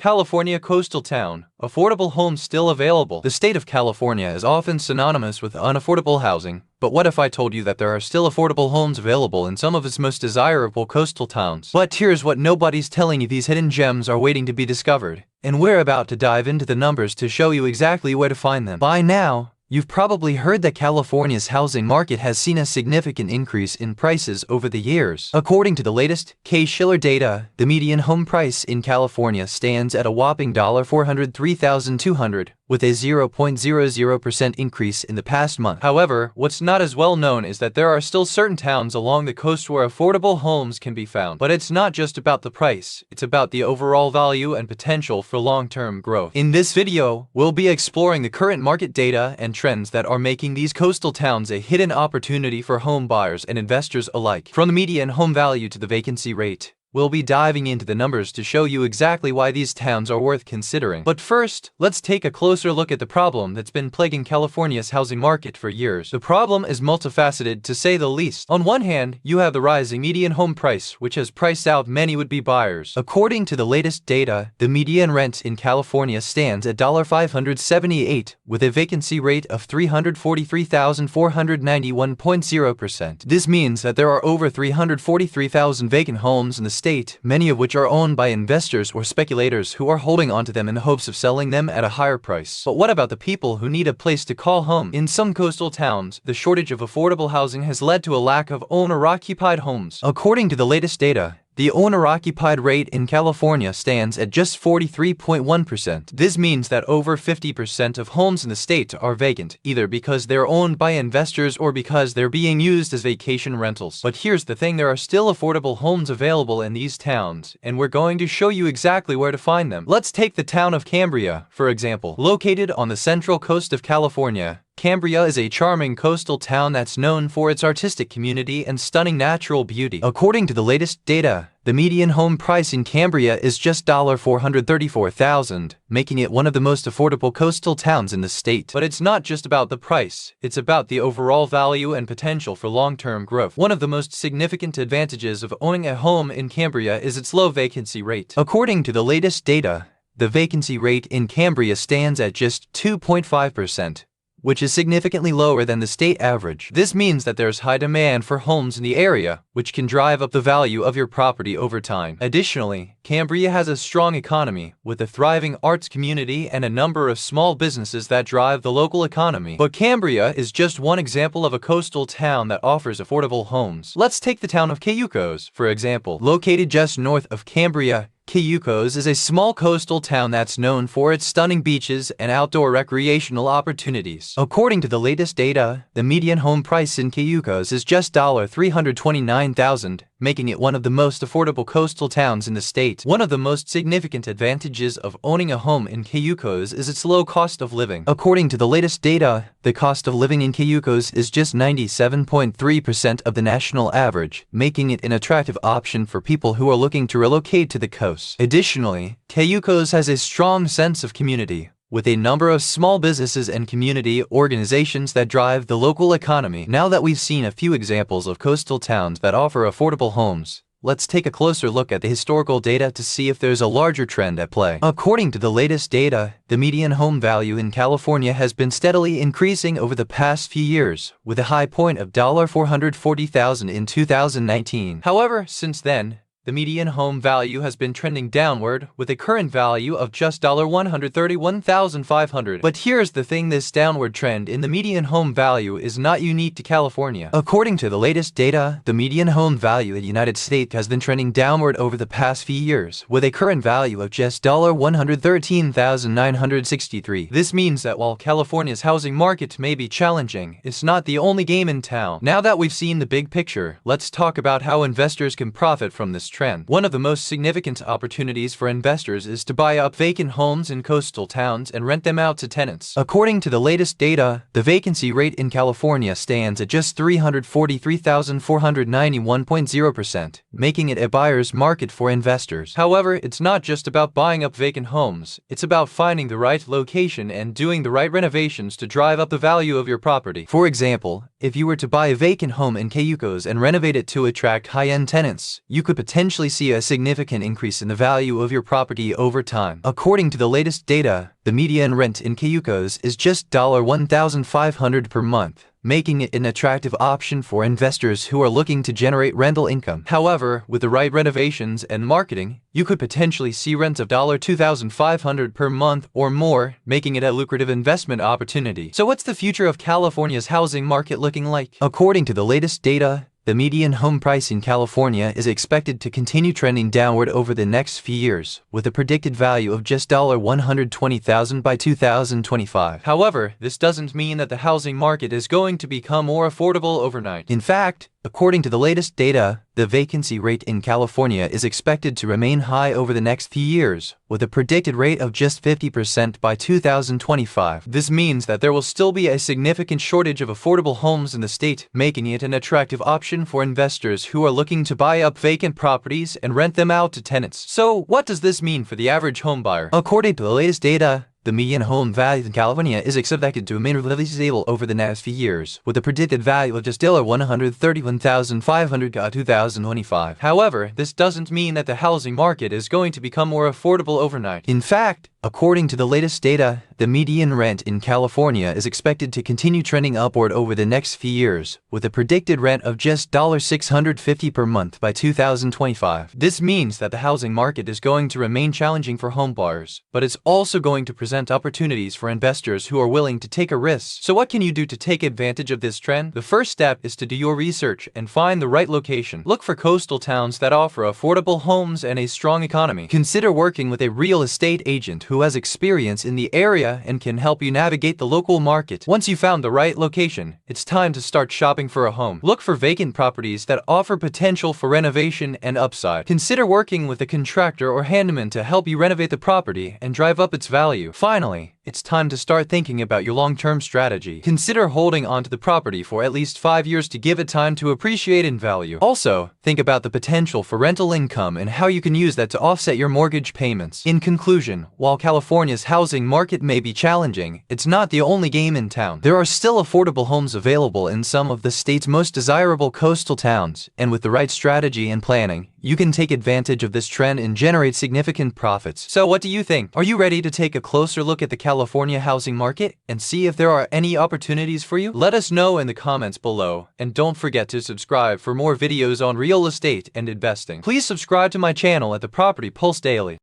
California coastal town. Affordable homes still available. The state of California is often synonymous with unaffordable housing, but what if I told you that there are still affordable homes available in some of its most desirable coastal towns? But here's what nobody's telling you: these hidden gems are waiting to be discovered, and we're about to dive into the numbers to show you exactly where to find them. By now, you've probably heard that California's housing market has seen a significant increase in prices over the years. According to the latest Case-Shiller data, the median home price in California stands at a whopping $403,200, with a 0.00% increase in the past month. However, what's not as well known is that there are still certain towns along the coast where affordable homes can be found. But it's not just about the price, it's about the overall value and potential for long-term growth. In this video, we'll be exploring the current market data and trends that are making these coastal towns a hidden opportunity for home buyers and investors alike. From the median home value to the vacancy rate, we'll be diving into the numbers to show you exactly why these towns are worth considering. But first, let's take a closer look at the problem that's been plaguing California's housing market for years. The problem is multifaceted, to say the least. On one hand, you have the rising median home price, which has priced out many would-be buyers. According to the latest data, the median rent in California stands at $578, with a vacancy rate of 343,491.0%. This means that there are over 343,000 vacant homes in the state, many of which are owned by investors or speculators who are holding onto them in the hopes of selling them at a higher price. But what about the people who need a place to call home? In some coastal towns, the shortage of affordable housing has led to a lack of owner-occupied homes. According to the latest data, the owner-occupied rate in California stands at just 43.1%. This means that over 50% of homes in the state are vacant, either because they're owned by investors or because they're being used as vacation rentals. But here's the thing: there are still affordable homes available in these towns, and we're going to show you exactly where to find them. Let's take the town of Cambria, for example. Located on the central coast of California, Cambria is a charming coastal town that's known for its artistic community and stunning natural beauty. According to the latest data, the median home price in Cambria is just $434,000, making it one of the most affordable coastal towns in the state. But it's not just about the price, it's about the overall value and potential for long-term growth. One of the most significant advantages of owning a home in Cambria is its low vacancy rate. According to the latest data, the vacancy rate in Cambria stands at just 2.5%. which is significantly lower than the state average. This means that there's high demand for homes in the area, which can drive up the value of your property over time. Additionally, Cambria has a strong economy, with a thriving arts community and a number of small businesses that drive the local economy. But Cambria is just one example of a coastal town that offers affordable homes. Let's take the town of Cayucos, for example. Located just north of Cambria, Cayucos is a small coastal town that's known for its stunning beaches and outdoor recreational opportunities. According to the latest data, the median home price in Cayucos is just $329,000, making it one of the most affordable coastal towns in the state. One of the most significant advantages of owning a home in Cayucos is its low cost of living. According to the latest data, the cost of living in Cayucos is just 97.3% of the national average, making it an attractive option for people who are looking to relocate to the coast. Additionally, Cayucos has a strong sense of community, with a number of small businesses and community organizations that drive the local economy. Now that we've seen a few examples of coastal towns that offer affordable homes, let's take a closer look at the historical data to see if there's a larger trend at play. According to the latest data, the median home value in California has been steadily increasing over the past few years, with a high point of $440,000 in 2019. However, since then, the median home value has been trending downward, with a current value of just $131,500. But here's the thing: this downward trend in the median home value is not unique to California. According to the latest data, the median home value in the United States has been trending downward over the past few years, with a current value of just $113,963. This means that while California's housing market may be challenging, it's not the only game in town. Now that we've seen the big picture, let's talk about how investors can profit from this trend. One of the most significant opportunities for investors is to buy up vacant homes in coastal towns and rent them out to tenants. According to the latest data, the vacancy rate in California stands at just 343,491.0%, making it a buyer's market for investors. However, it's not just about buying up vacant homes, it's about finding the right location and doing the right renovations to drive up the value of your property. For example, if you were to buy a vacant home in Cayucos and renovate it to attract high-end tenants, you could potentially potentially see a significant increase in the value of your property over time. According to the latest data, the median rent in Cayucos is just $1,500 per month, making it an attractive option for investors who are looking to generate rental income. However, with the right renovations and marketing, you could potentially see rents of $2,500 per month or more, making it a lucrative investment opportunity. So what's the future of California's housing market looking like? According to the latest data, the median home price in California is expected to continue trending downward over the next few years, with a predicted value of just $120,000 by 2025. However, this doesn't mean that the housing market is going to become more affordable overnight. In fact, according to the latest data, the vacancy rate in California is expected to remain high over the next few years, with a predicted rate of just 50% by 2025. This means that there will still be a significant shortage of affordable homes in the state, making it an attractive option for investors who are looking to buy up vacant properties and rent them out to tenants. So, what does this mean for the average home buyer? According to the latest data, the median home value in California is expected to remain relatively stable over the next few years, with a predicted value of just $131,500 by 2025. However, this doesn't mean that the housing market is going to become more affordable overnight. In fact, according to the latest data, the median rent in California is expected to continue trending upward over the next few years, with a predicted rent of just $650 per month by 2025. This means that the housing market is going to remain challenging for homebuyers, but it's also going to present opportunities for investors who are willing to take a risk. So what can you do to take advantage of this trend? The first step is to do your research and find the right location. Look for coastal towns that offer affordable homes and a strong economy. Consider working with a real estate agent who has experience in the area and can help you navigate the local market. Once you found the right location, it's time to start shopping for a home. Look for vacant properties that offer potential for renovation and upside. Consider working with a contractor or handyman to help you renovate the property and drive up its value. Finally, it's time to start thinking about your long-term strategy. Consider holding onto the property for at least 5 years to give it time to appreciate in value. Also, think about the potential for rental income and how you can use that to offset your mortgage payments. In conclusion, while California's housing market may be challenging, it's not the only game in town. There are still affordable homes available in some of the state's most desirable coastal towns, and with the right strategy and planning, you can take advantage of this trend and generate significant profits. So what do you think? Are you ready to take a closer look at the California housing market and see if there are any opportunities for you? Let us know in the comments below, and don't forget to subscribe for more videos on real estate and investing. Please subscribe to my channel at the Property Pulse Daily.